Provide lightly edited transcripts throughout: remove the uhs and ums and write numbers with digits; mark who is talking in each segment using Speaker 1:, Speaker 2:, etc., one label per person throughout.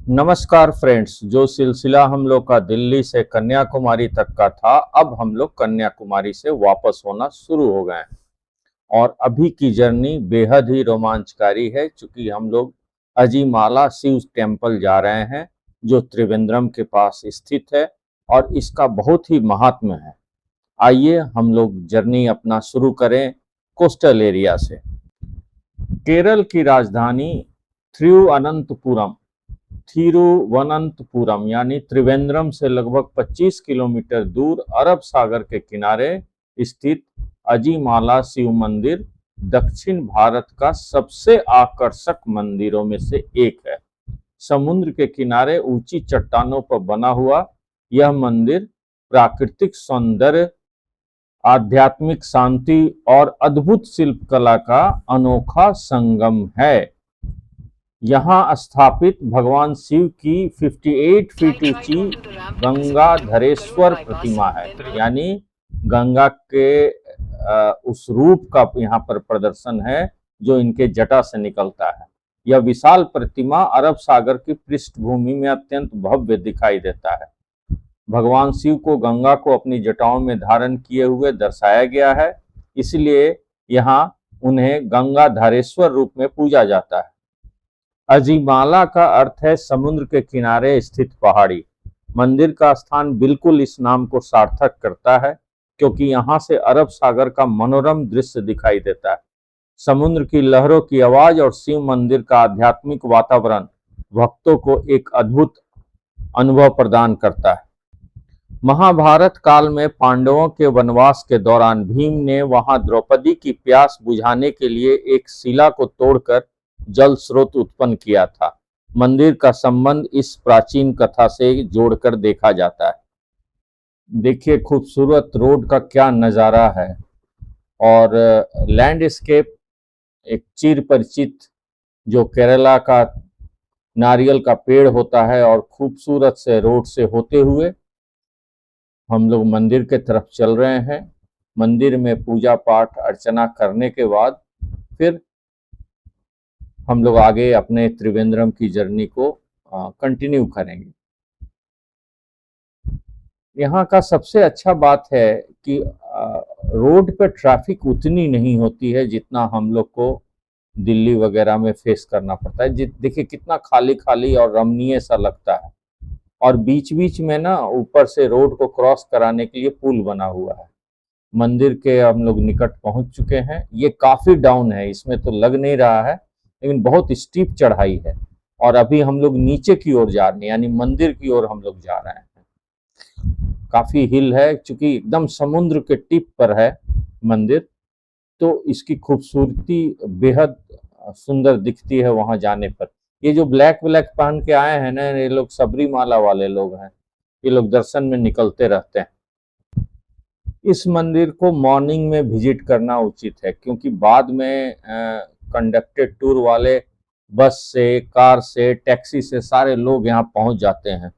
Speaker 1: नमस्कार फ्रेंड्स। जो सिलसिला हम लोग का दिल्ली से कन्याकुमारी तक का था, अब हम लोग कन्याकुमारी से वापस होना शुरू हो गए हैं और अभी की जर्नी बेहद ही रोमांचकारी है, क्योंकि हम लोग अजीमाला शिव टेम्पल जा रहे हैं जो त्रिवेंद्रम के पास स्थित है और इसका बहुत ही महात्म्य है। आइए हम लोग जर्नी अपना शुरू करें कोस्टल एरिया से। केरल की राजधानी थिरुवनंतपुरम यानी त्रिवेंद्रम से लगभग 25 किलोमीटर दूर अरब सागर के किनारे स्थित अजीमाला शिव मंदिर दक्षिण भारत का सबसे आकर्षक मंदिरों में से एक है। समुद्र के किनारे ऊंची चट्टानों पर बना हुआ यह मंदिर प्राकृतिक सौंदर्य, आध्यात्मिक शांति और अद्भुत शिल्पकला का अनोखा संगम है। यहाँ स्थापित भगवान शिव की 58 फीट ऊंची गंगाधरेश्वर प्रतिमा है, यानी गंगा के उस रूप का यहाँ पर प्रदर्शन है जो इनके जटा से निकलता है। यह विशाल प्रतिमा अरब सागर की पृष्ठभूमि में अत्यंत भव्य दिखाई देता है। भगवान शिव को गंगा को अपनी जटाओं में धारण किए हुए दर्शाया गया है, इसलिए यहाँ उन्हें गंगाधरेश्वर रूप में पूजा जाता है। अजीमाला का अर्थ है समुद्र के किनारे स्थित पहाड़ी। मंदिर का स्थान बिल्कुल इस नाम को सार्थक करता है, क्योंकि यहाँ से अरब सागर का मनोरम दृश्य दिखाई देता है। समुद्र की लहरों की आवाज और शिव मंदिर का आध्यात्मिक वातावरण भक्तों को एक अद्भुत अनुभव प्रदान करता है। महाभारत काल में पांडवों के वनवास के दौरान भीम ने वहां द्रौपदी की प्यास बुझाने के लिए एक शिला को तोड़कर जल स्रोत उत्पन्न किया था। मंदिर का संबंध इस प्राचीन कथा से जोड़कर देखा जाता है। देखिए खूबसूरत रोड का क्या नज़ारा है और लैंडस्केप एक चिर परिचित जो केरला का नारियल का पेड़ होता है और खूबसूरत से रोड से होते हुए हम लोग मंदिर के तरफ चल रहे हैं। मंदिर में पूजा पाठ अर्चना करने के बाद फिर हम लोग आगे अपने त्रिवेंद्रम की जर्नी को कंटिन्यू करेंगे। यहाँ का सबसे अच्छा बात है कि रोड पे ट्रैफिक उतनी नहीं होती है जितना हम लोग को दिल्ली वगैरह में फेस करना पड़ता है। देखिए कितना खाली खाली और रमणीय सा लगता है, और बीच बीच में ना ऊपर से रोड को क्रॉस कराने के लिए पुल बना हुआ है। मंदिर के हम लोग निकट पहुंच चुके हैं। ये काफ़ी डाउन है, इसमें तो लग नहीं रहा है, लेकिन बहुत स्टीप चढ़ाई है और अभी हम लोग नीचे की ओर जा रहे हैं, यानी मंदिर की ओर हम लोग जा रहे हैं। काफ़ी हिल है, क्योंकि एकदम समुद्र के टिप पर है मंदिर, तो इसकी खूबसूरती बेहद सुंदर दिखती है वहां जाने पर। ये जो ब्लैक ब्लैक पहन के आए हैं ना, ये लोग सबरीमाला वाले लोग हैं। ये लोग दर्शन में निकलते रहते हैं। इस मंदिर को मॉर्निंग में विजिट करना उचित है, क्योंकि बाद में कंडक्टेड टूर वाले बस से, कार से, टैक्सी से सारे लोग यहाँ पहुँच जाते हैं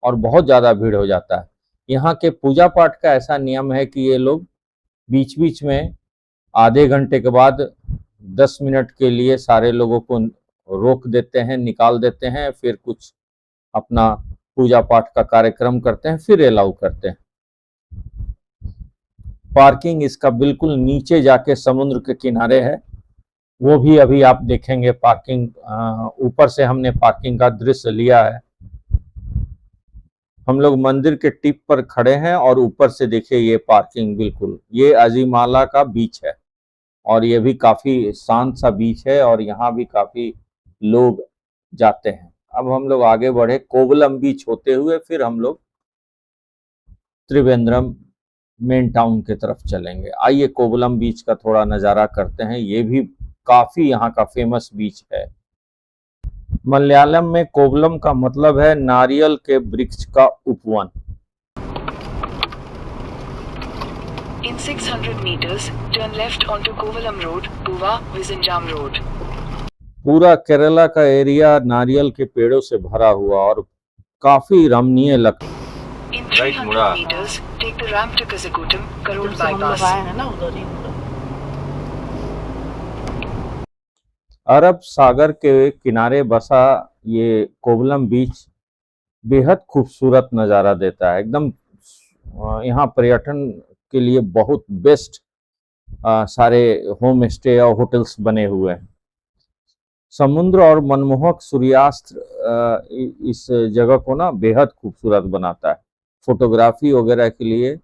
Speaker 1: और बहुत ज़्यादा भीड़ हो जाता है। यहाँ के पूजा पाठ का ऐसा नियम है कि ये लोग बीच बीच में आधे घंटे के बाद 10 मिनट के लिए सारे लोगों को रोक देते हैं, निकाल देते हैं, फिर कुछ अपना पूजा पाठ का कार्यक्रम करते हैं, फिर अलाउ करते हैं। पार्किंग इसका बिल्कुल नीचे जाके समुद्र के किनारे है, वो भी अभी आप देखेंगे। पार्किंग ऊपर से हमने पार्किंग का दृश्य लिया है। हम लोग मंदिर के टिप पर खड़े हैं और ऊपर से देखिए ये पार्किंग, बिल्कुल ये अजीमाला का बीच है और ये भी काफ़ी शांत सा बीच है और यहाँ भी काफ़ी लोग जाते हैं। अब हम लोग आगे बढ़े, कोवलम बीच होते हुए फिर हम लोग त्रिवेंद्रम मेन टाउन की तरफ चलेंगे। आइए कोवलम बीच का थोड़ा नज़ारा करते हैं। ये भी काफ़ी यहाँ का फेमस बीच है। मलयालम में कोवलम का मतलब है नारियल के वृक्ष का उपवन।
Speaker 2: In 600 meters, turn left onto Kovalam Road, Goa, Vizinjam Road.
Speaker 1: पूरा केरला का एरिया नारियल के पेड़ों से भरा हुआ और काफी रमणीय लगता है।
Speaker 2: In 300 meters, take the ramp to Kazigutam, Karol bypass.
Speaker 1: अरब सागर के किनारे बसा ये कोवलम बीच बेहद खूबसूरत नज़ारा देता है एकदम। यहाँ पर्यटन के लिए बहुत बेस्ट सारे होम स्टे और होटल्स बने हुए हैं। समुद्र और मनमोहक सूर्यास्त इस जगह को ना बेहद खूबसूरत बनाता है। फोटोग्राफी वगैरह के लिए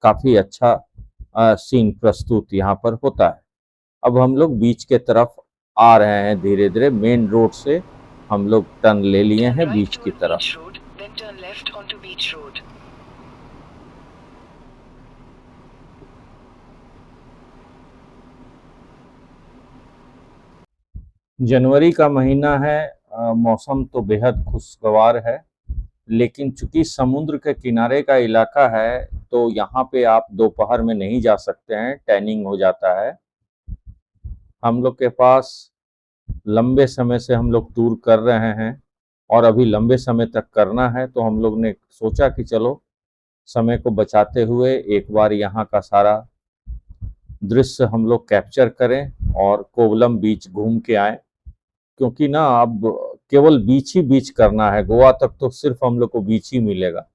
Speaker 1: काफ़ी अच्छा सीन प्रस्तुत यहाँ पर होता है। अब हम लोग बीच के तरफ आ रहे हैं धीरे धीरे। मेन रोड से हम लोग टर्न ले लिए
Speaker 2: Turn
Speaker 1: हैं
Speaker 2: right
Speaker 1: बीच की
Speaker 2: toward
Speaker 1: तरफ।
Speaker 2: Beach Road, then turn left onto Beach Road.
Speaker 1: जनवरी का महीना है, मौसम तो बेहद खुशगवार है, लेकिन चूंकि समुद्र के किनारे का इलाका है तो यहाँ पे आप दोपहर में नहीं जा सकते हैं, टैनिंग हो जाता है। हम लोग के पास लंबे समय से हम लोग टूर कर रहे हैं और अभी लंबे समय तक करना है, तो हम लोग ने सोचा कि चलो समय को बचाते हुए एक बार यहाँ का सारा दृश्य हम लोग कैप्चर करें और कोवलम बीच घूम के आए। क्योंकि ना अब केवल बीच ही बीच करना है, गोवा तक तो सिर्फ हम लोग को बीच ही मिलेगा।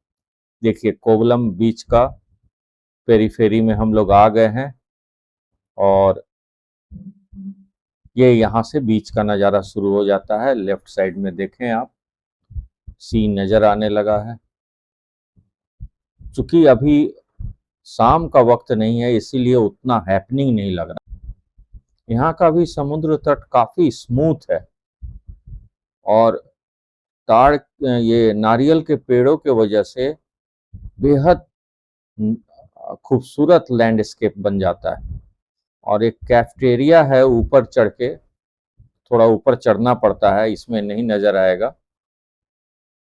Speaker 1: देखिए कोवलम बीच का पेरीफेरी में हम लोग आ गए हैं और ये यहाँ से बीच का नज़ारा शुरू हो जाता है। लेफ्ट साइड में देखें आप, सीन नज़र आने लगा है। चूंकि अभी शाम का वक्त नहीं है इसीलिए उतना हैपनिंग नहीं लग रहा। यहाँ का भी समुद्र तट काफ़ी स्मूथ है और ताड़ ये नारियल के पेड़ों के वजह से बेहद खूबसूरत लैंडस्केप बन जाता है। और एक कैफेटेरिया है ऊपर चढ़ के, थोड़ा ऊपर चढ़ना पड़ता है, इसमें नहीं नज़र आएगा,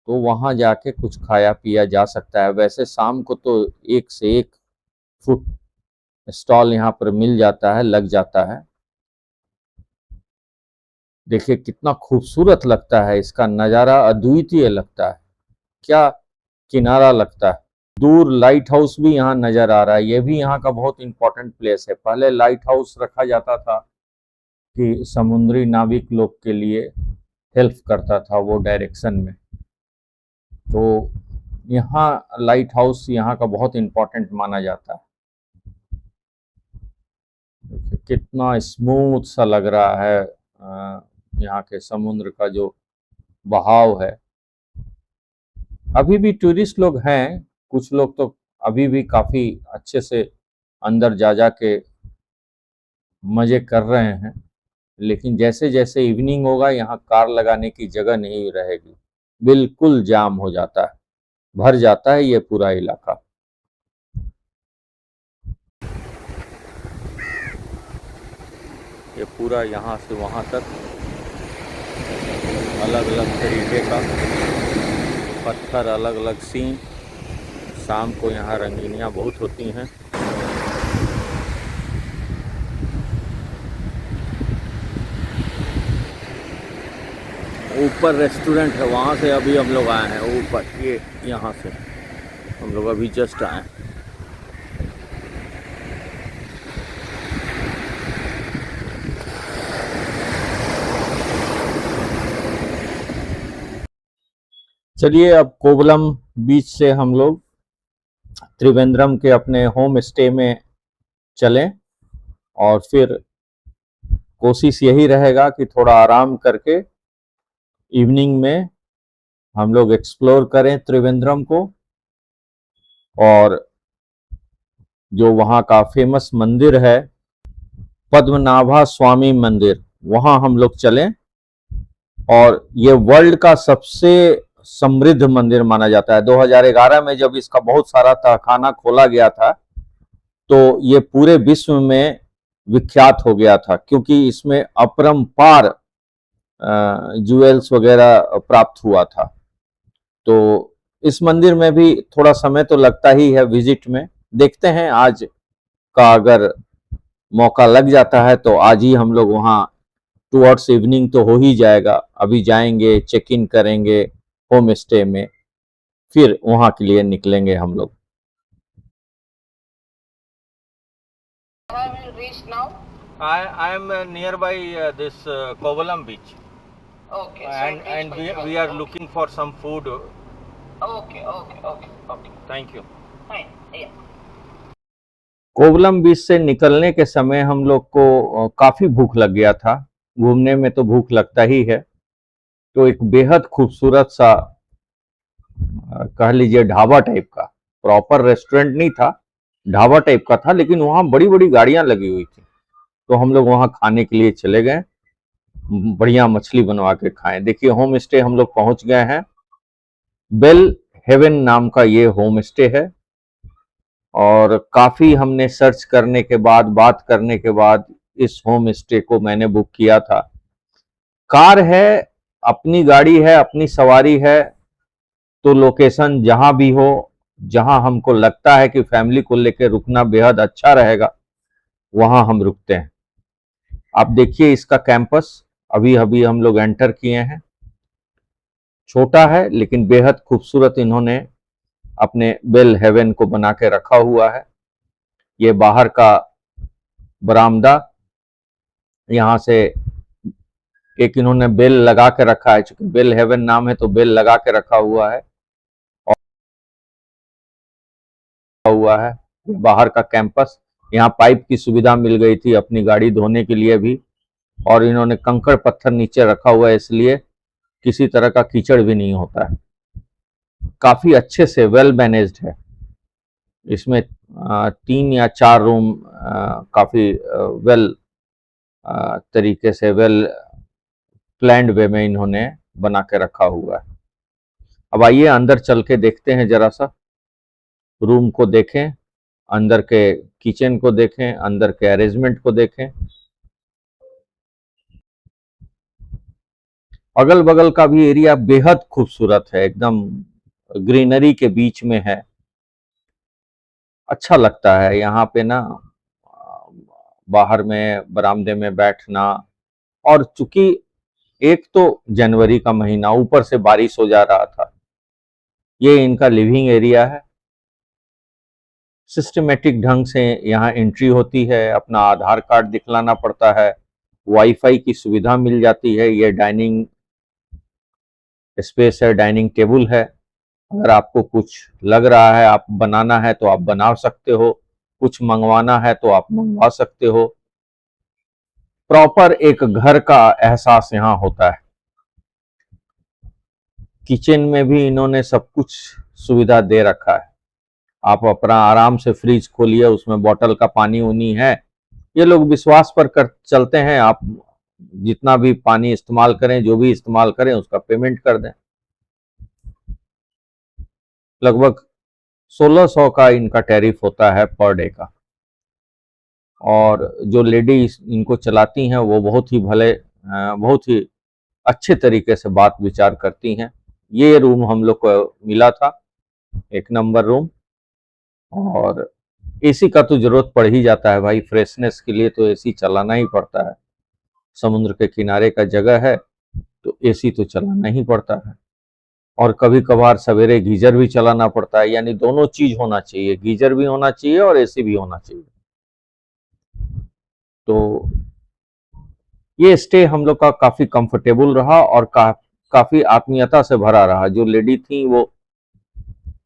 Speaker 1: तो वहाँ जाके कुछ खाया पिया जा सकता है। वैसे शाम को तो एक से एक फूड स्टॉल यहाँ पर मिल जाता है, लग जाता है। देखिए कितना खूबसूरत लगता है, इसका नज़ारा अद्वितीय लगता है, क्या किनारा लगता है। दूर लाइट हाउस भी यहाँ नज़र आ रहा है, ये भी यहाँ का बहुत इंपॉर्टेंट प्लेस है। पहले लाइट हाउस रखा जाता था कि समुद्री नाविक लोग के लिए हेल्प करता था वो डायरेक्शन में, तो यहाँ लाइट हाउस यहाँ का बहुत इंपॉर्टेंट माना जाता है। कितना स्मूथ सा लग रहा है यहाँ के समुद्र का जो बहाव है। अभी भी टूरिस्ट लोग हैं, कुछ लोग तो अभी भी काफ़ी अच्छे से अंदर जा के मज़े कर रहे हैं, लेकिन जैसे जैसे इवनिंग होगा यहाँ कार लगाने की जगह नहीं रहेगी, बिल्कुल जाम हो जाता है, भर जाता है ये पूरा इलाका। ये पूरा यहाँ से वहाँ तक अलग अलग तरीके का पत्थर, अलग अलग सीन। शाम को यहाँ रंगीनियाँ बहुत होती हैं। ऊपर रेस्टोरेंट है, वहाँ से अभी हम लोग आए हैं ऊपर, ये यहाँ से हम लोग अभी जस्ट आए हैं। चलिए अब कोवलम बीच से हम लोग त्रिवेंद्रम के अपने होम स्टे में चलें और फिर कोशिश यही रहेगा कि थोड़ा आराम करके इवनिंग में हम लोग एक्सप्लोर करें त्रिवेंद्रम को, और जो वहाँ का फेमस मंदिर है पद्मनाभा स्वामी मंदिर, वहाँ हम लोग चलें। और ये वर्ल्ड का सबसे समृद्ध मंदिर माना जाता है। 2011 में जब इसका बहुत सारा तहखाना खोला गया था तो ये पूरे विश्व में विख्यात हो गया था, क्योंकि इसमें अपरंपार ज्वेल्स वगैरह प्राप्त हुआ था। तो इस मंदिर में भी थोड़ा समय तो लगता ही है विजिट में। देखते हैं आज का अगर मौका लग जाता है तो आज ही हम लोग वहाँ टुवर्ड्स इवनिंग तो हो ही जाएगा। अभी जाएंगे, चेक इन करेंगे होम स्टे में, फिर वहाँ के लिए निकलेंगे हम लोग। I am nearby this Kovalam beach,
Speaker 2: Okay, so in beach
Speaker 1: and
Speaker 2: for you
Speaker 1: we are
Speaker 2: also.
Speaker 1: looking for some food.
Speaker 2: Okay, okay, okay, okay.
Speaker 1: Thank you.
Speaker 2: Fine. Yeah.
Speaker 1: Kovalam बीच से निकलने के समय हम लोग को काफी भूख लग गया था। घूमने में तो भूख लगता ही है। तो एक बेहद खूबसूरत सा कह लीजिए ढाबा टाइप का, प्रॉपर रेस्टोरेंट नहीं था, ढाबा टाइप का था, लेकिन वहां बड़ी बड़ी गाड़ियां लगी हुई थी। तो हम लोग वहां खाने के लिए चले गए, बढ़िया मछली बनवा के खाएं। देखिए होम स्टे हम लोग पहुंच गए हैं। बेल हेवन नाम का ये होम स्टे है, और काफी हमने सर्च करने के बाद, बात करने के बाद इस होम स्टे को मैंने बुक किया था। कार है, अपनी गाड़ी है, अपनी सवारी है, तो लोकेशन जहां भी हो, जहां हमको लगता है कि फैमिली को लेकर रुकना बेहद अच्छा रहेगा, वहां हम रुकते हैं। आप देखिए इसका कैंपस, अभी अभी हम लोग एंटर किए हैं। छोटा है लेकिन बेहद खूबसूरत इन्होंने अपने बेल हेवन को बना के रखा हुआ है। ये बाहर का बरामदा, यहाँ से एक इन्होंने बेल लगा के रखा है, चूंकि बेल हेवन नाम है तो बेल लगा के रखा हुआ है। बाहर का कैंपस, यहाँ पाइप की सुविधा मिल गई थी अपनी गाड़ी धोने के लिए भी, और इन्होंने कंकड़ पत्थर नीचे रखा हुआ है, इसलिए किसी तरह का कीचड़ भी नहीं होता है। काफी अच्छे से वेल मैनेज्ड है। इसमें 3 या 4 रूम काफी वेल तरीके से, वेल प्लान्ड वे में इन्होंने बना के रखा हुआ है। अब आइए अंदर चल के देखते हैं, जरा सा रूम को देखें, अंदर के किचन को देखें, अंदर के अरेंजमेंट को देखें। अगल बगल का भी एरिया बेहद खूबसूरत है, एकदम ग्रीनरी के बीच में है। अच्छा लगता है यहाँ पे ना, बाहर में बरामदे में बैठना। और चूंकि एक तो जनवरी का महीना, ऊपर से बारिश हो जा रहा था। ये इनका लिविंग एरिया है। सिस्टमेटिक ढंग से यहाँ एंट्री होती है, अपना आधार कार्ड दिखलाना पड़ता है, वाईफाई की सुविधा मिल जाती है। ये डाइनिंग स्पेस है, डाइनिंग टेबल है। अगर आपको कुछ लग रहा है, आप बनाना है तो आप बना सकते हो, कुछ मंगवाना है तो आप मंगवा सकते हो। प्रॉपर एक घर का एहसास यहाँ होता है। किचन में भी इन्होंने सब कुछ सुविधा दे रखा है। आप अपना आराम से फ्रिज खोलिए, उसमें बोतल का पानी उनी है। ये लोग विश्वास पर कर चलते हैं, आप जितना भी पानी इस्तेमाल करें, जो भी इस्तेमाल करें, उसका पेमेंट कर दें। लगभग 1600 का इनका टैरिफ होता है पर डे का। और जो लेडी इनको चलाती हैं वो बहुत ही बहुत ही अच्छे तरीके से बात विचार करती हैं। ये रूम हम लोग को मिला था, 1 नंबर रूम। और एसी का तो जरूरत पड़ ही जाता है भाई, फ्रेशनेस के लिए तो एसी चलाना ही पड़ता है। समुद्र के किनारे का जगह है तो एसी तो चलाना ही पड़ता है। और कभी कभार सवेरे गीजर भी चलाना पड़ता है, यानी दोनों चीज होना चाहिए, गीजर भी होना चाहिए और एसी भी होना चाहिए। तो ये स्टे हम लोग का काफी कंफर्टेबल रहा और काफी आत्मीयता से भरा रहा। जो लेडी थी वो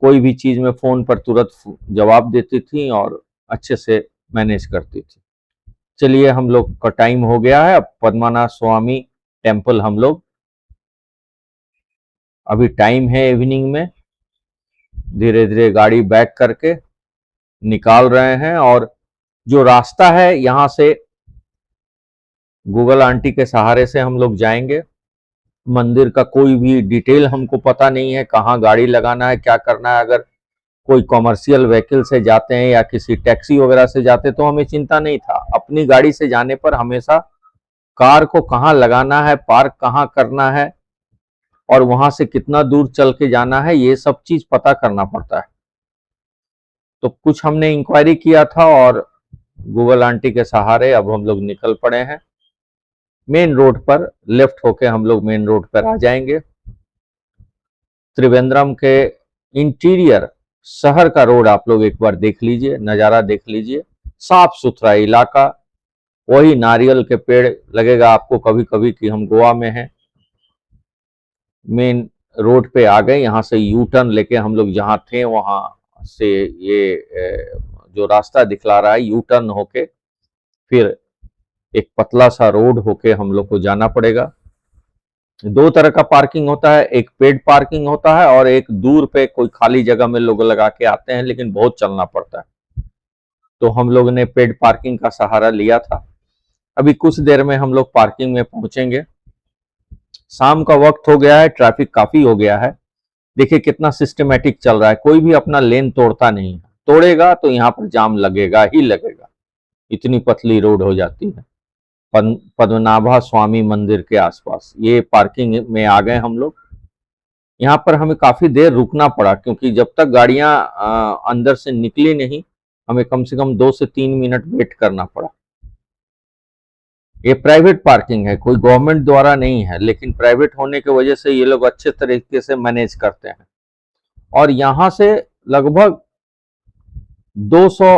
Speaker 1: कोई भी चीज में फोन पर तुरंत जवाब देती थी और अच्छे से मैनेज करती थी। चलिए हम लोग का टाइम हो गया है, अब पद्मनाभ स्वामी टेम्पल हम लोग, अभी टाइम है इवनिंग में, धीरे धीरे गाड़ी बैक करके निकाल रहे हैं। और जो रास्ता है यहाँ से गूगल आंटी के सहारे से हम लोग जाएंगे। मंदिर का कोई भी डिटेल हमको पता नहीं है, कहाँ गाड़ी लगाना है, क्या करना है। अगर कोई कॉमर्शियल व्हीकल से जाते हैं या किसी टैक्सी वगैरह से जाते तो हमें चिंता नहीं था। अपनी गाड़ी से जाने पर हमेशा कार को कहाँ लगाना है, पार्क कहाँ करना है, और वहां से कितना दूर चल के जाना है, ये सब चीज पता करना पड़ता है। तो कुछ हमने इंक्वायरी किया था और गूगल आंटी के सहारे अब हम लोग निकल पड़े हैं। मेन रोड पर लेफ्ट होके हम लोग मेन रोड पर आ जाएंगे। त्रिवेंद्रम के इंटीरियर शहर का रोड आप लोग एक बार देख लीजिए, नज़ारा देख लीजिए। साफ सुथरा इलाका, वही नारियल के पेड़ लगेगा आपको कभी कभी कि हम गोवा में हैं। मेन रोड पे आ गए, यहाँ से यू टर्न लेके हम लोग जहाँ थे वहाँ से ये जो रास्ता दिखला रहा है यू टर्न होके फिर एक पतला सा रोड होके हम लोग को जाना पड़ेगा। दो तरह का पार्किंग होता है, एक पेड पार्किंग होता है और एक दूर पे कोई खाली जगह में लोग लगा के आते हैं, लेकिन बहुत चलना पड़ता है। तो हम लोग ने पेड पार्किंग का सहारा लिया था। अभी कुछ देर में हम लोग पार्किंग में पहुंचेंगे। शाम का वक्त हो गया है, ट्रैफिक काफी हो गया है। देखिए कितना सिस्टमेटिक चल रहा है, कोई भी अपना लेन तोड़ता नहीं है, तोड़ेगा तो यहाँ पर जाम लगेगा ही लगेगा, इतनी पतली रोड हो जाती है। पद्मनाभा स्वामी मंदिर के आसपास ये पार्किंग में आ गए हम लोग। यहाँ पर हमें काफी देर रुकना पड़ा क्योंकि जब तक गाड़ियां अंदर से निकली नहीं, हमें कम से कम 2 से 3 मिनट वेट करना पड़ा। ये प्राइवेट पार्किंग है, कोई गवर्नमेंट द्वारा नहीं है, लेकिन प्राइवेट होने की वजह से ये लोग अच्छे तरीके से मैनेज करते हैं। और यहाँ से लगभग 200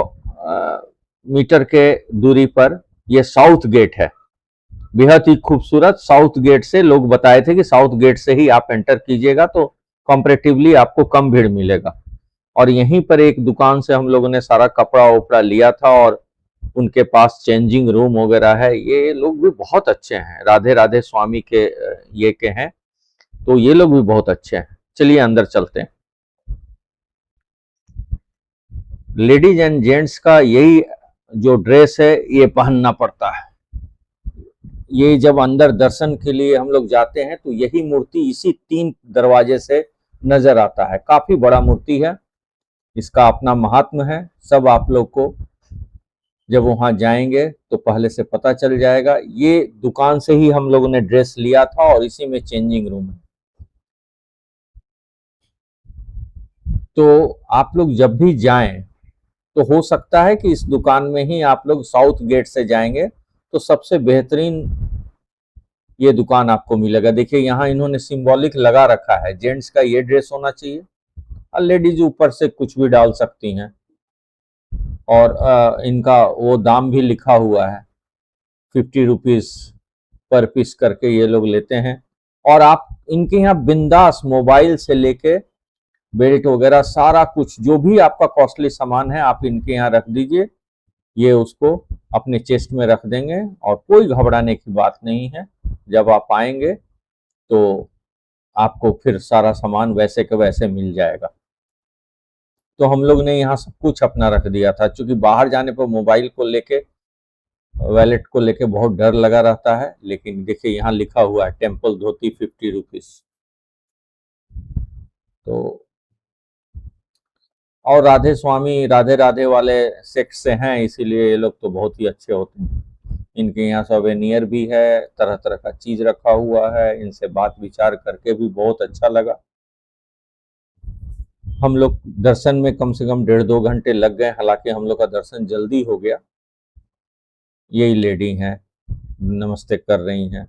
Speaker 1: मीटर के दूरी पर ये साउथ गेट है, बेहद ही खूबसूरत। साउथ गेट से लोग बताए थे कि साउथ गेट से ही आप एंटर कीजिएगा तो कंपैरेटिवली आपको कम भीड़ मिलेगा। और यहीं पर एक दुकान से हम लोगों ने सारा कपड़ा वपड़ा लिया था और उनके पास चेंजिंग रूम वगैरह है। ये लोग भी बहुत अच्छे हैं, राधे राधे स्वामी के ये के हैं, तो ये लोग भी बहुत अच्छे हैं। चलिए अंदर चलते हैं। लेडीज एंड जेंट्स का यही जो ड्रेस है ये पहनना पड़ता है। ये जब अंदर दर्शन के लिए हम लोग जाते हैं तो यही मूर्ति इसी 3 दरवाजे से नजर आता है। काफी बड़ा मूर्ति है, इसका अपना महात्म है। सब आप लोग को जब वहां जाएंगे तो पहले से पता चल जाएगा। ये दुकान से ही हम लोगों ने ड्रेस लिया था और इसी में चेंजिंग रूम है। तो आप लोग जब भी जाएं तो हो सकता है कि इस दुकान में ही आप लोग साउथ गेट से जाएंगे तो सबसे बेहतरीन ये दुकान आपको मिलेगा। देखिए यहाँ इन्होंने सिंबॉलिक लगा रखा है, जेंट्स का ये ड्रेस होना चाहिए और लेडीज ऊपर से कुछ भी डाल सकती हैं। और इनका वो दाम भी लिखा हुआ है, 50 रुपीज पर पीस करके ये लोग लेते हैं। और आप इनके यहाँ बिंदास मोबाइल से लेके बेल्ट वगैरह सारा कुछ जो भी आपका कॉस्टली सामान है आप इनके यहाँ रख दीजिए, ये उसको अपने चेस्ट में रख देंगे और कोई घबराने की बात नहीं है। जब आप आएंगे तो आपको फिर सारा सामान वैसे के वैसे मिल जाएगा। तो हम लोग ने यहाँ सब कुछ अपना रख दिया था, क्योंकि बाहर जाने पर मोबाइल को लेके वैलेट को लेके बहुत डर लगा रहता है। लेकिन देखिए यहाँ लिखा हुआ है टेम्पल धोती 50 रुपीज। तो और राधे स्वामी राधे राधे वाले सेक्ट से हैं, इसीलिए ये लोग तो बहुत ही अच्छे होते हैं। इनके यहाँ सवेनियर भी है, तरह तरह का चीज रखा हुआ है। इनसे बात विचार करके भी बहुत अच्छा लगा। हम लोग दर्शन में कम से कम 1.5-2 घंटे लग गए, हालांकि हम लोग का दर्शन जल्दी हो गया। यही लेडी हैं, नमस्ते कर रही हैं।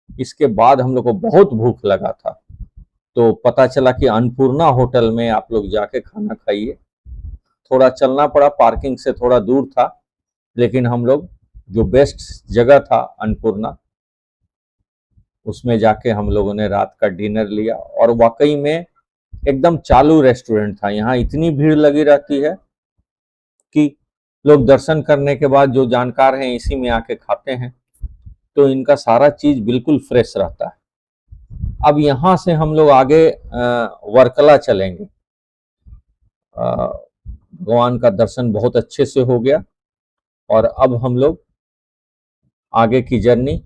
Speaker 1: इसके बाद हम लोग को बहुत भूख लगा था, तो पता चला कि अन्नपूर्णा होटल में आप लोग जाके खाना खाइए। थोड़ा चलना पड़ा, पार्किंग से थोड़ा दूर था, लेकिन हम लोग जो बेस्ट जगह था अन्नपूर्णा, उसमें जाके हम लोगों ने रात का डिनर लिया। और वाकई में एकदम चालू रेस्टोरेंट था। यहाँ इतनी भीड़ लगी रहती है कि लोग दर्शन करने के बाद जो जानकार हैं इसी में आके खाते हैं, तो इनका सारा चीज बिल्कुल फ्रेश रहता है। अब यहाँ से हम लोग आगे वर्कला चलेंगे। भगवान का दर्शन बहुत अच्छे से हो गया और अब हम लोग आगे की जर्नी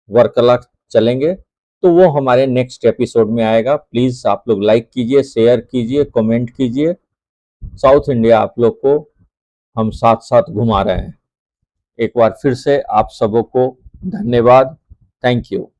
Speaker 1: वर्कला चलेंगे, तो वो हमारे नेक्स्ट एपिसोड में आएगा। प्लीज आप लोग लाइक कीजिए, शेयर कीजिए, कमेंट कीजिए। साउथ इंडिया आप लोग को हम साथ साथ घुमा रहे हैं। एक बार फिर से आप सबों को धन्यवाद। Thank you.